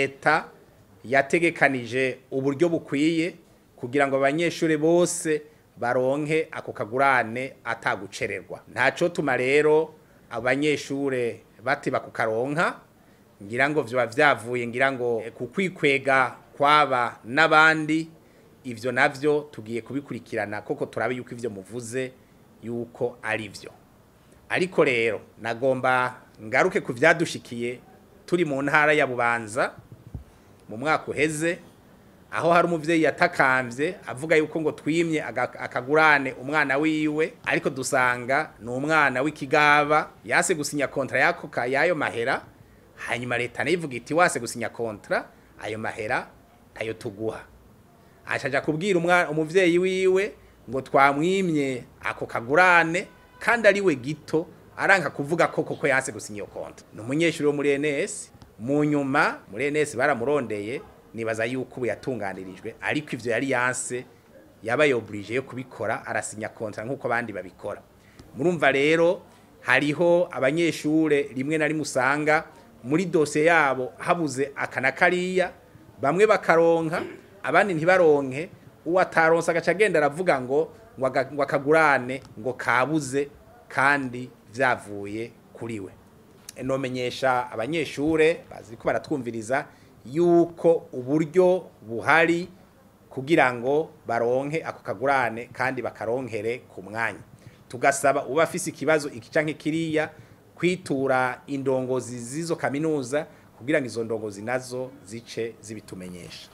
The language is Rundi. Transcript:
leta yategekanije uburyo bukwiye kugira ngo abanyeshuri bose baronke ako kagurane atagucererwa. Ntaco tuma rero abanyeshure batiba kukaronka, ngira ngo vyoba vyavuye ngira ngo kukwikwega kwaba n'abandi, ivyo navyo tugiye kubikurikirana koko turabe yuko ivyo muvuze yuko ari vyo. Ariko rero nagomba ngaruke ku vyadushikiye turi mu ntara ya Bubanza mu mwaka uheze, aho hari umuvyeyi yatakamvye avuga yuko ngo twimye akagurane umwana wiwe, ariko dusanga ni umwana w'ikigaba yase gusinya kontra yako yayo mahera, hanyuma leta nayivuga iti wase gusinya kontra ayo mahera tayo tuguha. Acaja kubwira umuvyeyi wiwe ngo twamwimye ako kagurane kandi ari we gito, aranka kuvuga koko yase gusinya iyo kontra. Ni umunyeshuri wo muri NS, mu nyuma muri NS baramurondeye, nibaza yuko ubu yatunganirijwe, ariko ivyo yari yanse yabaye oblige yo kubikora, arasinya kontra nkuko abandi babikora. Murumva rero hariho abanyeshure rimwe na rimwe usanga muri dosiye yabo habuze akana kariya, bamwe bakaronka abandi ntibaronke, uwataronse agaca agenda aravuga ngo akagurane ngo kabuze kandi vyavuye kuri we. Nomenyesha abanyeshure baziko baratwumviriza yuko uburyo buhari kugira ngo baronke ako kagurane kandi bakaronkere ku mwanya. Tugasaba uba afise ikibazo iki canke kiriya kwitura indongozi zizo kaminuza kugira ngo izo ndongozi nazo zice zibitumenyesha.